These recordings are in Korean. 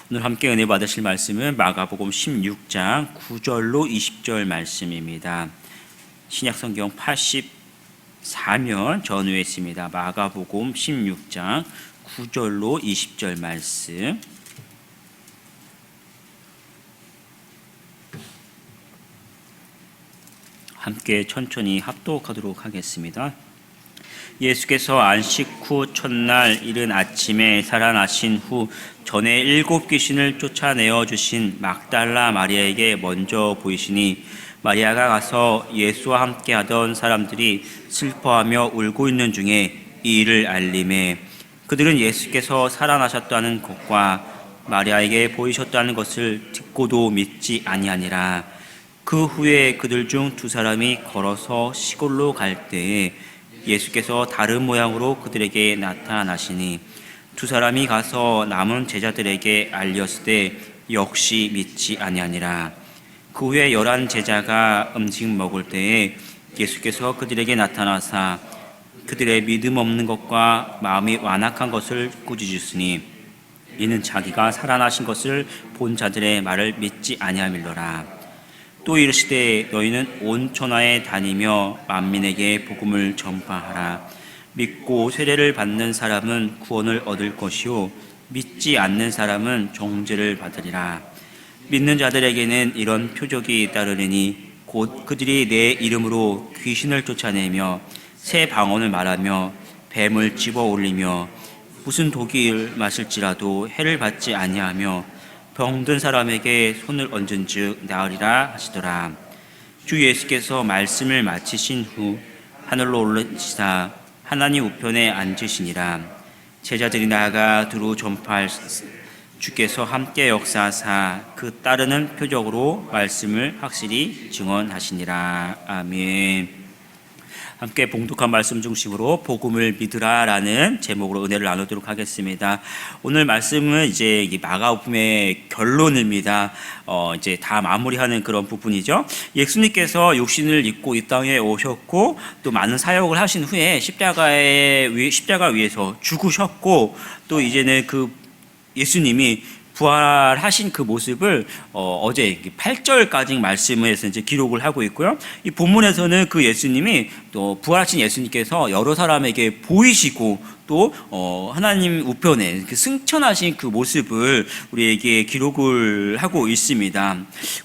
오늘 함께 은혜 받으실 말씀은 마가복음 16장 9절로 20절 말씀입니다. 신약성경 84면 전후에 있습니다. 마가복음 16장 9절로 20절 말씀. 함께 천천히 합독하도록 하겠습니다. 예수께서 안식 후 첫날 이른 아침에 살아나신 후 전에 7 귀신을 쫓아내어 주신 막달라 마리아에게 먼저 보이시니 마리아가 가서 예수와 함께 하던 사람들이 슬퍼하며 울고 있는 중에 이 일을 알림해 그들은 예수께서 살아나셨다는 것과 마리아에게 보이셨다는 것을 듣고도 믿지 아니하니라. 그 후에 그들 중 2 사람이 걸어서 시골로 갈 때에 예수께서 다른 모양으로 그들에게 나타나시니 2 사람이 가서 남은 제자들에게 알렸을 때 역시 믿지 아니하니라. 그 후에 11 제자가 음식 먹을 때에 예수께서 그들에게 나타나사 그들의 믿음 없는 것과 마음이 완악한 것을 꾸짖으시니 이는 자기가 살아나신 것을 본 자들의 말을 믿지 아니함일러라. 또 이르시되 너희는 온 천하에 다니며 만민에게 복음을 전파하라. 믿고 세례를 받는 사람은 구원을 얻을 것이요 믿지 않는 사람은 정죄를 받으리라. 믿는 자들에게는 이런 표적이 따르리니 곧 그들이 내 이름으로 귀신을 쫓아내며 새 방언을 말하며 뱀을 집어 올리며 무슨 독을 마실지라도 해를 받지 아니하며 병든 사람에게 손을 얹은즉 나으리라 하시더라. 주 예수께서 말씀을 마치신 후 하늘로 올라가시사 하나님 우편에 앉으시니라. 제자들이 나아가 두루 전파할 주께서 함께 역사하사 그 따르는 표적으로 말씀을 확실히 증언하시니라. 아멘. 함께 봉독한 말씀 중심으로 복음을 믿으라라는 제목으로 은혜를 나누도록 하겠습니다. 오늘 말씀은 이제 마가복음의 결론입니다. 이제 다 마무리하는 그런 부분이죠. 예수님께서 육신을 입고 이 땅에 오셨고 또 많은 사역을 하신 후에 십자가 위에서 죽으셨고 또 이제는 그 예수님이 부활하신 그 모습을 어제 8절까지 말씀에서 이제 기록을 하고 있고요. 이 본문에서는 그 예수님이 또 부활하신 예수님께서 여러 사람에게 보이시고 또 하나님 우편에 승천하신 그 모습을 우리에게 기록을 하고 있습니다.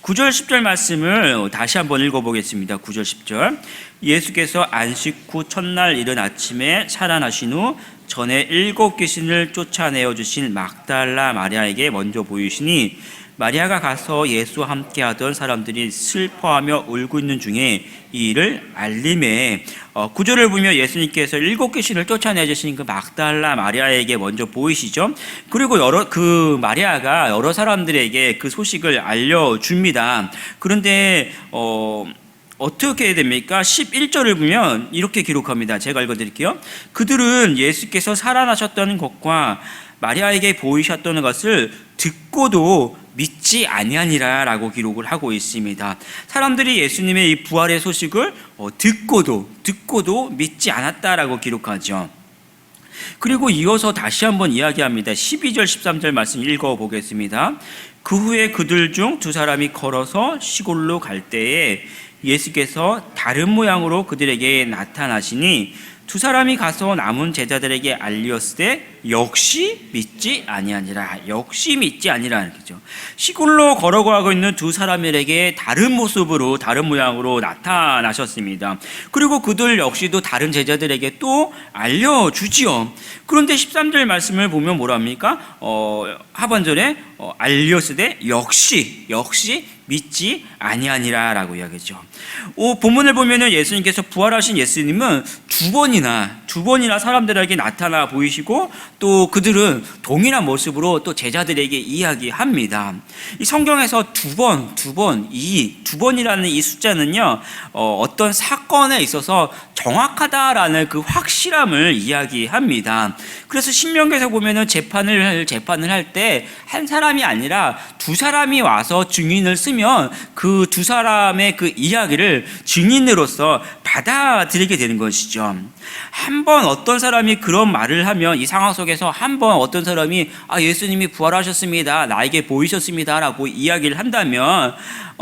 9절 10절 말씀을 다시 한번 읽어보겠습니다. 9절 10절 예수께서 안식 후 첫날 이른 아침에 살아나신 후 전에 7 귀신을 쫓아내어 주신 막달라 마리아에게 먼저 보이시니 마리아가 가서 예수와 함께 하던 사람들이 슬퍼하며 울고 있는 중에 이 일을 알림해 9절을 보면 예수님께서 7 귀신을 쫓아내 주신 그 막달라 마리아에게 먼저 보이시죠. 그리고 그 마리아가 여러 사람들에게 그 소식을 알려줍니다. 그런데 어떻게 됩니까? 11절을 보면 이렇게 기록합니다. 제가 읽어드릴게요. 그들은 예수께서 살아나셨다는 것과 마리아에게 보이셨다는 것을 듣고도 믿지 아니하니라 라고 기록을 하고 있습니다. 사람들이 예수님의 이 부활의 소식을 듣고도 믿지 않았다라고 기록하죠. 그리고 이어서 다시 한번 이야기합니다. 12절 13절 말씀 읽어보겠습니다. 그 후에 그들 중 2 사람이 걸어서 시골로 갈 때에 예수께서 다른 모양으로 그들에게 나타나시니 2 사람이 가서 남은 제자들에게 알렸을 때 역시 믿지 아니하니라. 역시 믿지 아니라 이렇게죠. 시골로 걸어가고 있는 2 사람에게 다른 모습으로 다른 모양으로 나타나셨습니다. 그리고 그들 역시도 다른 제자들에게 또 알려주지요. 그런데 13절 말씀을 보면 뭐랍니까? 하반절에 알렸으되 역시 믿지 아니하니라 라고 이야기했죠. 본문을 보면은 예수님께서 부활하신 예수님은 2 번이나 사람들에게 나타나 보이시고 또 그들은 동일한 모습으로 또 제자들에게 이야기합니다. 이 성경에서 2번이라는 이 숫자는요, 어떤 사건에 있어서 정확하다라는 그 확실함을 이야기합니다. 그래서 신명기에서 보면은 재판을 할 때 한 사람이 아니라 두 사람이 와서 증인을 쓰면 그 두 사람의 그 이야기를 증인으로서 받아들이게 되는 것이죠. 한번 어떤 사람이 그런 말을 하면 이 상황 속에서 한번 어떤 사람이 예수님이 부활하셨습니다, 나에게 보이셨습니다라고 이야기를 한다면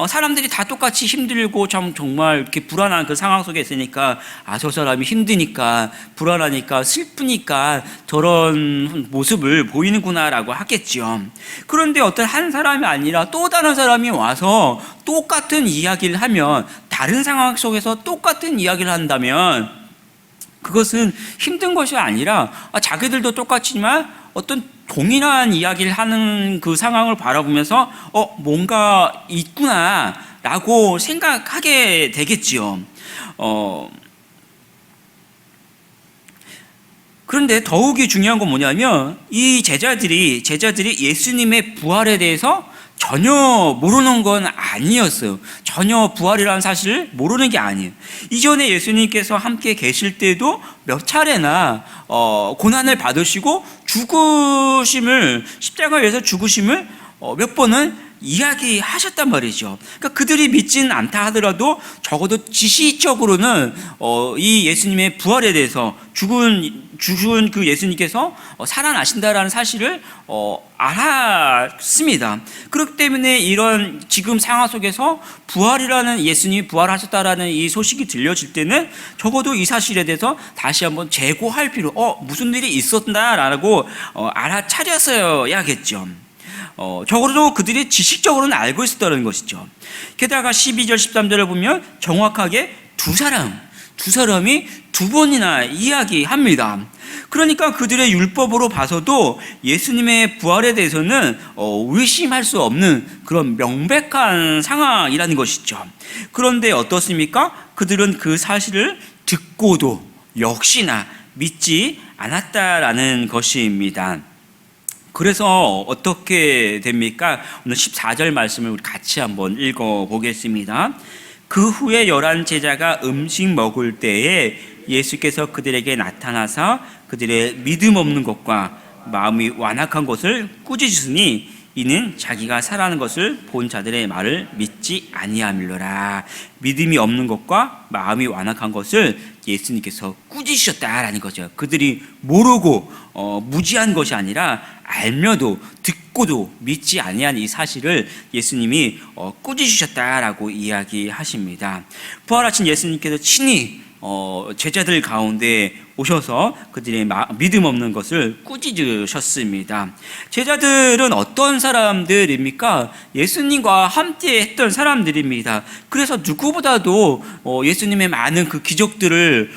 사람들이 다 똑같이 힘들고 정말 이렇게 불안한 그 상황 속에 있으니까 저 사람이 힘드니까 불안하니까 슬프니까 저런 모습을 보이는구나라고 하겠죠. 그런데 어떤 한 사람이 아니라 또 다른 사람이 와서 똑같은 이야기를 하면, 다른 상황 속에서 똑같은 이야기를 한다면 그것은 힘든 것이 아니라 자기들도 똑같지만 어떤 동일한 이야기를 하는 그 상황을 바라보면서 뭔가 있구나 라고 생각하게 되겠지요. 그런데 더욱이 중요한 건 뭐냐면 이 제자들이 예수님의 부활에 대해서 전혀 모르는 건 아니었어요. 전혀 부활이라는 사실을 모르는 게 아니에요. 이전에 예수님께서 함께 계실 때도 몇 차례나 고난을 받으시고 십자가에서 죽으심을 몇 번은 이야기하셨단 말이죠. 그러니까 그들이 믿지는 않다 하더라도 적어도 지시적으로는 이 예수님의 부활에 대해서 죽은 그 예수님께서 살아나신다라는 사실을 알았습니다. 그렇기 때문에 이런 지금 상황 속에서 부활이라는, 예수님이 부활하셨다라는 이 소식이 들려질 때는 적어도 이 사실에 대해서 다시 한번 재고할 필요, 무슨 일이 있었다라고 알아차렸어야겠죠. 적어도 그들이 지식적으로는 알고 있었다는 것이죠. 게다가 12절 13절을 보면 정확하게 두 사람이 두 번이나 이야기합니다. 그러니까 그들의 율법으로 봐서도 예수님의 부활에 대해서는 의심할 수 없는 그런 명백한 상황이라는 것이죠. 그런데 어떻습니까? 그들은 그 사실을 듣고도 역시나 믿지 않았다라는 것입니다. 그래서 어떻게 됩니까? 오늘 14절 말씀을 우리 같이 한번 읽어보겠습니다. 그 후에 11 제자가 음식 먹을 때에 예수께서 그들에게 나타나서 그들의 믿음 없는 것과 마음이 완악한 것을 꾸짖으시니 이는 자기가 살아나는 것을 본 자들의 말을 믿지 아니함이로라. 믿음이 없는 것과 마음이 완악한 것을 예수님께서 꾸짖으셨다라는 거죠. 그들이 모르고 무지한 것이 아니라 알며도 듣고도 믿지 아니한 이 사실을 예수님이 꾸짖으셨다라고 이야기하십니다. 부활하신 예수님께서 친히 제자들 가운데 오셔서 그들의 믿음 없는 것을 꾸짖으셨습니다. 제자들은 어떤 사람들입니까? 예수님과 함께 했던 사람들입니다. 그래서 누구보다도 예수님의 많은 그 기적들을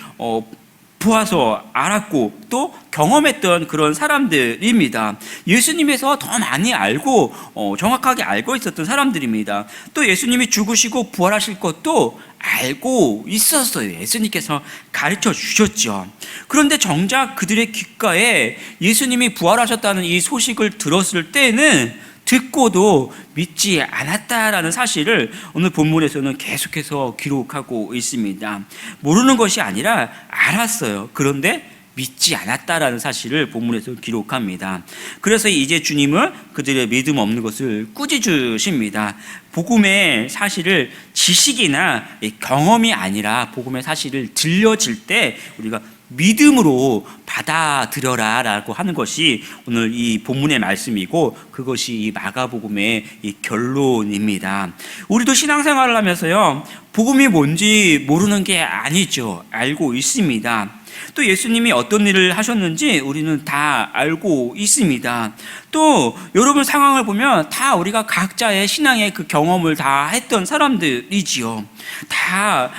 보아서 알았고 또 경험했던 그런 사람들입니다. 예수님에서 더 많이 알고 정확하게 알고 있었던 사람들입니다. 또 예수님이 죽으시고 부활하실 것도 알고 있었어요. 예수님께서 가르쳐 주셨죠. 그런데 정작 그들의 귓가에 예수님이 부활하셨다는 이 소식을 들었을 때는 듣고도 믿지 않았다라는 사실을 오늘 본문에서는 계속해서 기록하고 있습니다. 모르는 것이 아니라 알았어요. 그런데 믿지 않았다라는 사실을 본문에서 기록합니다. 그래서 이제 주님은 그들의 믿음 없는 것을 꾸짖으십니다. 복음의 사실을 지식이나 경험이 아니라 복음의 사실을 들려질 때 우리가 믿음으로 받아들여라 라고 하는 것이 오늘 이 본문의 말씀이고 그것이 이 마가복음의 이 결론입니다. 우리도 신앙생활을 하면서요, 복음이 뭔지 모르는 게 아니죠. 알고 있습니다. 또 예수님이 어떤 일을 하셨는지 우리는 다 알고 있습니다. 또 여러분 상황을 보면 다 우리가 각자의 신앙의 그 경험을 다 했던 사람들이지요. 다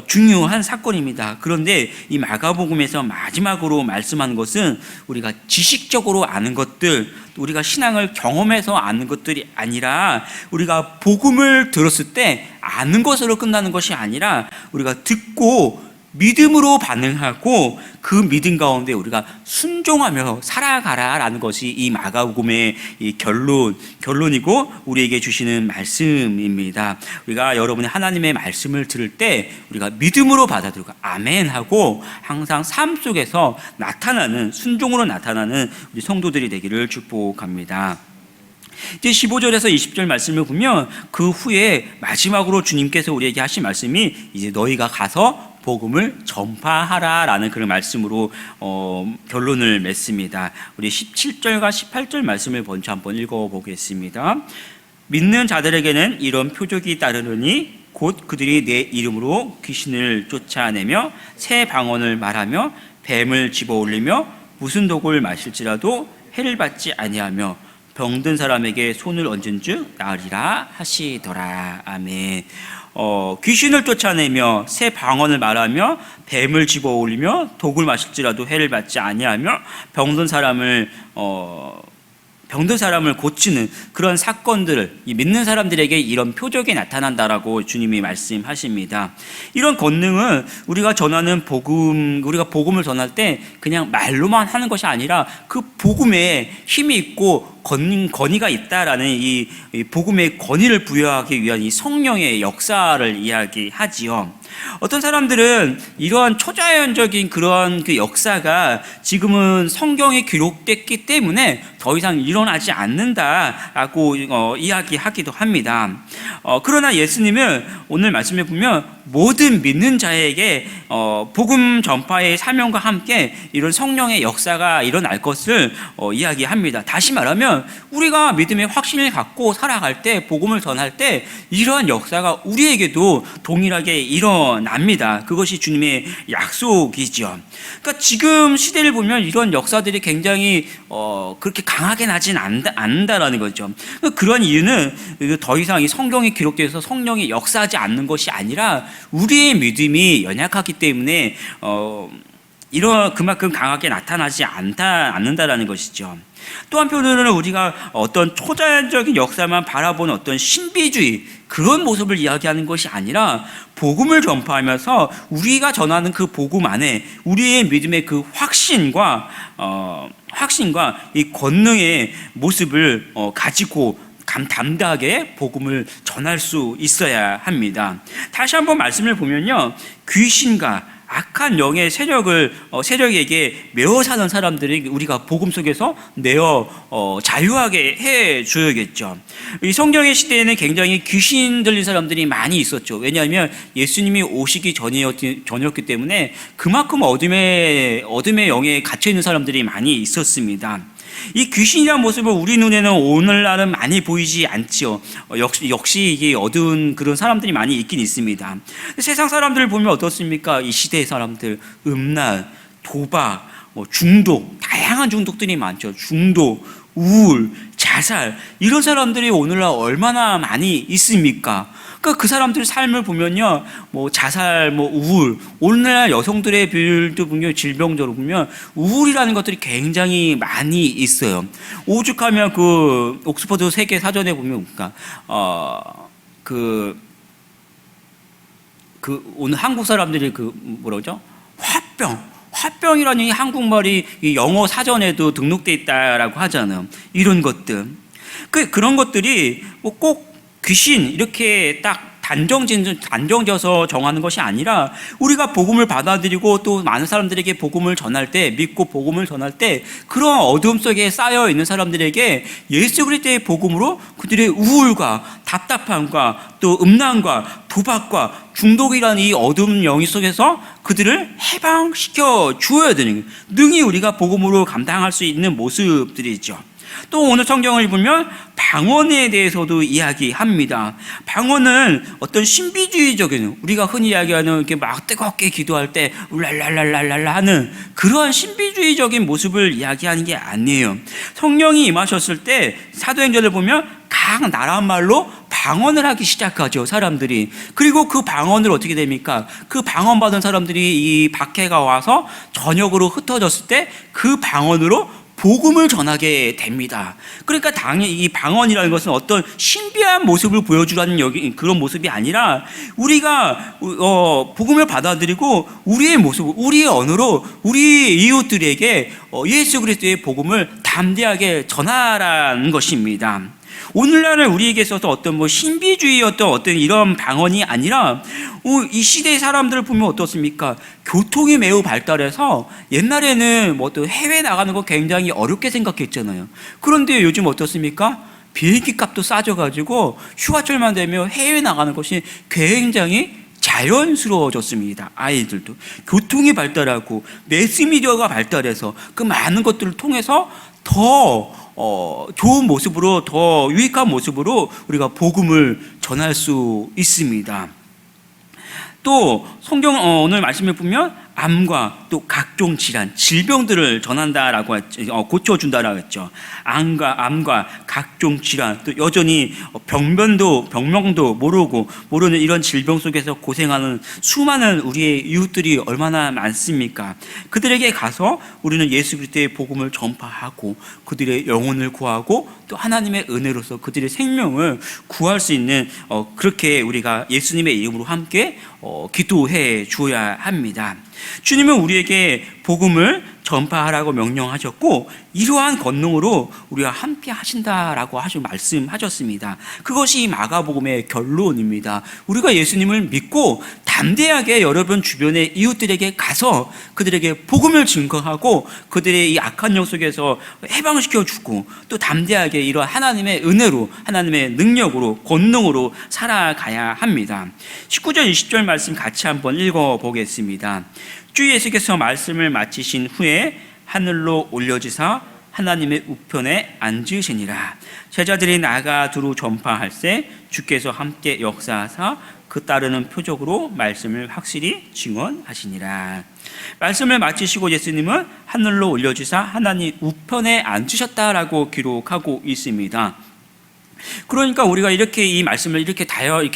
중요한 사건입니다. 그런데 이 마가복음에서 마지막으로 말씀하는 것은 우리가 지식적으로 아는 것들, 우리가 신앙을 경험해서 아는 것들이 아니라 우리가 복음을 들었을 때 아는 것으로 끝나는 것이 아니라 우리가 듣고 믿음으로 반응하고 그 믿음 가운데 우리가 순종하며 살아가라라는 것이 이 마가복음의 이 결론이고 우리에게 주시는 말씀입니다. 우리가 여러분이 하나님의 말씀을 들을 때 우리가 믿음으로 받아들이고 아멘하고 항상 삶 속에서 나타나는 순종으로 나타나는 우리 성도들이 되기를 축복합니다. 이제 15절에서 20절 말씀을 보면 그 후에 마지막으로 주님께서 우리에게 하신 말씀이 이제 너희가 가서 복음을 전파하라라는 그런 말씀으로 결론을 맺습니다. 우리 17절과 18절 말씀을 먼저 한번 읽어보겠습니다. 믿는 자들에게는 이런 표적이 따르느니 곧 그들이 내 이름으로 귀신을 쫓아내며 새 방언을 말하며 뱀을 집어올리며 무슨 독을 마실지라도 해를 받지 아니하며 병든 사람에게 손을 얹은 즉 나으리라 하시더라. 아멘. 귀신을 쫓아내며 새 방언을 말하며 뱀을 집어올리며 독을 마실지라도 해를 받지 아니하며 병든 사람을 고치는 그런 사건들을 믿는 사람들에게 이런 표적이 나타난다라고 주님이 말씀하십니다. 이런 권능은 우리가 전하는 우리가 복음을 전할 때 그냥 말로만 하는 것이 아니라 그 복음에 힘이 있고 권위가 있다라는 이 복음의 권위를 부여하기 위한 이 성령의 역사를 이야기하지요. 어떤 사람들은 이러한 초자연적인 그런 그 역사가 지금은 성경에 기록됐기 때문에 더 이상 일어나지 않는다라고 이야기하기도 합니다. 그러나 예수님은 오늘 말씀에 보면 모든 믿는 자에게 복음 전파의 사명과 함께 이런 성령의 역사가 일어날 것을 이야기합니다. 다시 말하면 우리가 믿음의 확신을 갖고 살아갈 때 복음을 전할 때 이러한 역사가 우리에게도 동일하게 일어납니다. 그것이 주님의 약속이죠. 그러니까 지금 시대를 보면 이런 역사들이 굉장히 그렇게 강하게 나진 않는다라는 거죠. 그러한 이유는 더 이상 이 성경이 기록되어서 성령이 역사하지 않는 것이 아니라 우리의 믿음이 연약하기 때문에 그만큼 강하게 나타나지 않는다라는 것이죠. 또 한편으로는 우리가 어떤 초자연적인 역사만 바라보는 어떤 신비주의 그런 모습을 이야기하는 것이 아니라 복음을 전파하면서 우리가 전하는 그 복음 안에 우리의 믿음의 그 확신과 이 권능의 모습을 가지고 담대하게 복음을 전할 수 있어야 합니다. 다시 한번 말씀을 보면요, 귀신과 악한 영의 세력에게 매어 사는 사람들이 우리가 복음 속에서 내어 자유하게 해 줘야겠죠. 이 성경의 시대에는 굉장히 귀신 들린 사람들이 많이 있었죠. 왜냐하면 예수님이 오시기 전이었기 때문에 그만큼 어둠의 영에 갇혀 있는 사람들이 많이 있었습니다. 이 귀신이라는 모습을 우리 눈에는 오늘날은 많이 보이지 않지요. 역시 이게 어두운 그런 사람들이 많이 있긴 있습니다. 세상 사람들을 보면 어떻습니까? 이 시대의 사람들, 음란, 도박, 중독, 다양한 중독들이 많죠. 중독, 우울, 자살, 이런 사람들이 오늘날 얼마나 많이 있습니까? 그러니까 그 사람들의 삶을 보면요, 자살, 우울, 오늘날 여성들의 비율도 보면 질병적으로 보면 우울이라는 것들이 굉장히 많이 있어요. 오죽하면 그 옥스퍼드 세계 사전에 보면 오늘 한국 사람들이 화병이라는 이 한국말이 이 영어 사전에도 등록돼 있다라고 하잖아요. 이런 것들. 그런 것들이 꼭 귀신 이렇게 딱 단정져서 정하는 것이 아니라 우리가 복음을 받아들이고 또 많은 사람들에게 복음을 전할 때, 믿고 복음을 전할 때 그런 어둠 속에 쌓여 있는 사람들에게 예수 그리스도의 복음으로 그들의 우울과 답답함과 또 음란과 도박과 중독이라는 이 어둠 영역 속에서 그들을 해방시켜 주어야 되는 거예요. 능히 우리가 복음으로 감당할 수 있는 모습들이죠. 또 오늘 성경을 보면 방언에 대해서도 이야기합니다. 방언은 어떤 신비주의적인, 우리가 흔히 이야기하는 이렇게 막 뜨겁게 기도할 때 울랄랄랄랄랄라 하는 그러한 신비주의적인 모습을 이야기하는 게 아니에요. 성령이 임하셨을 때 사도행전을 보면 각 나라 말로 방언을 하기 시작하죠, 사람들이. 그리고 그 방언을 어떻게 됩니까? 그 방언 받은 사람들이 이 박해가 와서 전역으로 흩어졌을 때 그 방언으로 복음을 전하게 됩니다. 그러니까 당연히 이 방언이라는 것은 어떤 신비한 모습을 보여주라는 그런 모습이 아니라 우리가 복음을 받아들이고 우리의 모습, 우리의 언어로 우리 이웃들에게 예수 그리스도의 복음을 담대하게 전하라는 것입니다. 오늘날은 우리에게 있어서 어떤 신비주의였던 어떤 이런 방언이 아니라 이 시대의 사람들을 보면 어떻습니까? 교통이 매우 발달해서 옛날에는 또 해외 나가는 거 굉장히 어렵게 생각했잖아요. 그런데 요즘 어떻습니까? 비행기 값도 싸져가지고 휴가철만 되면 해외 나가는 것이 굉장히 자연스러워졌습니다. 아이들도 교통이 발달하고 매스미디어가 발달해서 그 많은 것들을 통해서 더 좋은 모습으로, 더 유익한 모습으로 우리가 복음을 전할 수 있습니다. 또 성경 오늘 말씀을 보면 암과 또 각종 질환, 질병들을 전한다라고 고쳐준다라고 했죠. 암과 각종 질환, 또 여전히 병명도 모르는 이런 질병 속에서 고생하는 수많은 우리의 이웃들이 얼마나 많습니까? 그들에게 가서 우리는 예수 그리스도의 복음을 전파하고 그들의 영혼을 구하고 또 하나님의 은혜로서 그들의 생명을 구할 수 있는 그렇게 우리가 예수님의 이름으로 함께 기도해 주어야 합니다. 주님은 우리에게 복음을 전파하라고 명령하셨고 이러한 권능으로 우리와 함께 하신다라고 말씀하셨습니다. 그것이 마가복음의 결론입니다. 우리가 예수님을 믿고 담대하게 여러분 주변의 이웃들에게 가서 그들에게 복음을 증거하고 그들의 이 악한 영 속에서 해방시켜주고 또 담대하게 이러한 하나님의 은혜로, 하나님의 능력으로, 권능으로 살아가야 합니다. 19절 20절 말씀 같이 한번 읽어보겠습니다. 주 예수께서 말씀을 마치신 후에 하늘로 올려지사 하나님의 우편에 앉으시니라. 제자들이 나가 두루 전파할세 주께서 함께 역사하사 그 따르는 표적으로 말씀을 확실히 증언하시니라. 말씀을 마치시고 예수님은 하늘로 올려지사 하나님 우편에 앉으셨다라고 기록하고 있습니다. 그러니까 우리가 이렇게 이 말씀을 이렇게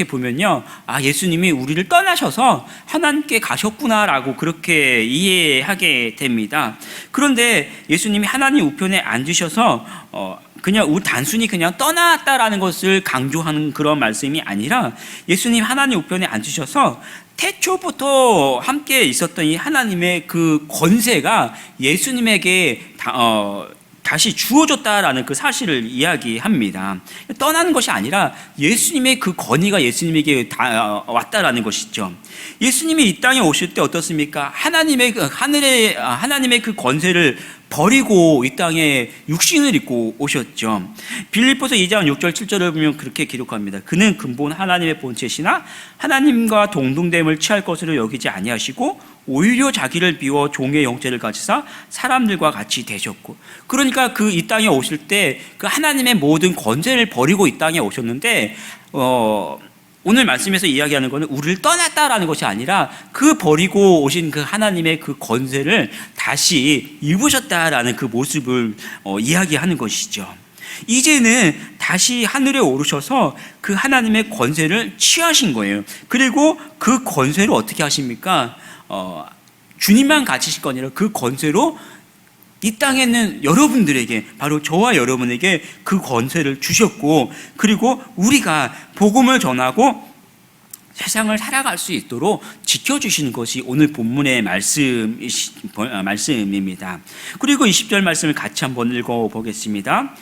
보면요, 예수님이 우리를 떠나셔서 하나님께 가셨구나라고 그렇게 이해하게 됩니다. 그런데 예수님이 하나님 우편에 앉으셔서 단순히 그냥 떠났다라는 것을 강조하는 그런 말씀이 아니라 예수님 하나님 우편에 앉으셔서 태초부터 함께 있었던 이 하나님의 그 권세가 예수님에게 다시 주어졌다라는 그 사실을 이야기합니다. 떠나는 것이 아니라 예수님의 그 권위가 예수님에게 왔다라는 것이죠. 예수님이 이 땅에 오실 때 어떻습니까? 하나님의 그 권세를 버리고 이 땅에 육신을 입고 오셨죠. 빌립보서 2장 6절 7절을 보면 그렇게 기록합니다. 그는 근본 하나님의 본체시나 하나님과 동등됨을 취할 것으로 여기지 아니하시고 오히려 자기를 비워 종의 형체를 가지사 사람들과 같이 되셨고, 그러니까 그 이 땅에 오실 때 그 하나님의 모든 권세를 버리고 이 땅에 오셨는데 오늘 말씀에서 이야기하는 것은 우리를 떠났다라는 것이 아니라 그 버리고 오신 그 하나님의 그 권세를 다시 입으셨다라는 그 모습을 이야기하는 것이죠. 이제는 다시 하늘에 오르셔서 그 하나님의 권세를 취하신 거예요. 그리고 그 권세를 어떻게 하십니까? 주님만 가지실 거 아니라 그 권세로 이 땅에 있는 여러분들에게, 바로 저와 여러분에게 그 권세를 주셨고, 그리고 우리가 복음을 전하고 세상을 살아갈 수 있도록 지켜주시는 것이 오늘 본문의 말씀입니다. 그리고 20절 말씀을 같이 한번 읽어보겠습니다.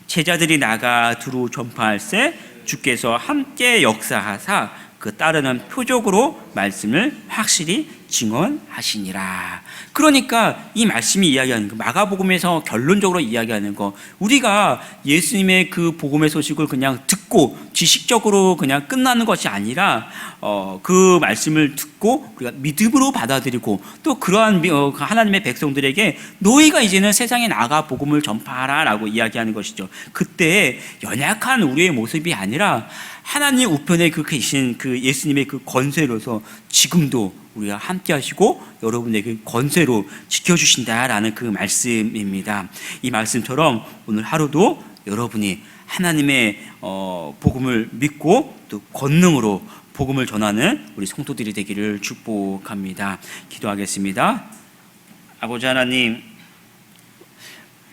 제자들이 나가 두루 전파할세 주께서 함께 역사하사 그 따르는 표적으로 말씀을 확실히 증언하시니라. 그러니까 이 말씀이 이야기하는 거, 마가복음에서 결론적으로 이야기하는 거, 우리가 예수님의 그 복음의 소식을 그냥 듣고 지식적으로 그냥 끝나는 것이 아니라 그 말씀을 듣고 우리가 믿음으로 받아들이고 또 그러한 하나님의 백성들에게 너희가 이제는 세상에 나가 복음을 전파하라라고 이야기하는 것이죠. 그때 연약한 우리의 모습이 아니라 하나님 우편에 계신 그 예수님의 그 권세로서 지금도 우리가 함께 하시고 여러분에게 권세로 지켜주신다라는 그 말씀입니다. 이 말씀처럼 오늘 하루도 여러분이 하나님의 복음을 믿고 또 권능으로 복음을 전하는 우리 성도들이 되기를 축복합니다. 기도하겠습니다. 아버지 하나님,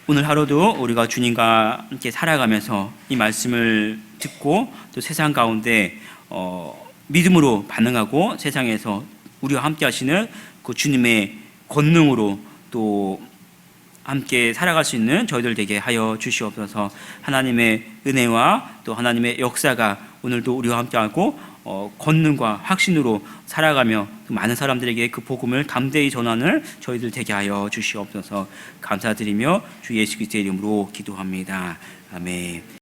오늘 하루도 우리가 주님과 함께 살아가면서 이 말씀을 듣고 또 세상 가운데 믿음으로 반응하고 세상에서 우리와 함께 하시는 그 주님의 권능으로 또 함께 살아갈 수 있는 저희들 되게 하여 주시옵소서. 하나님의 은혜와 또 하나님의 역사가 오늘도 우리와 함께하고 권능과 확신으로 살아가며 많은 사람들에게 그 복음을 담대히 전하는 저희들 되게 하여 주시옵소서. 감사드리며 주 예수 그리스도의 이름으로 기도합니다. 아멘.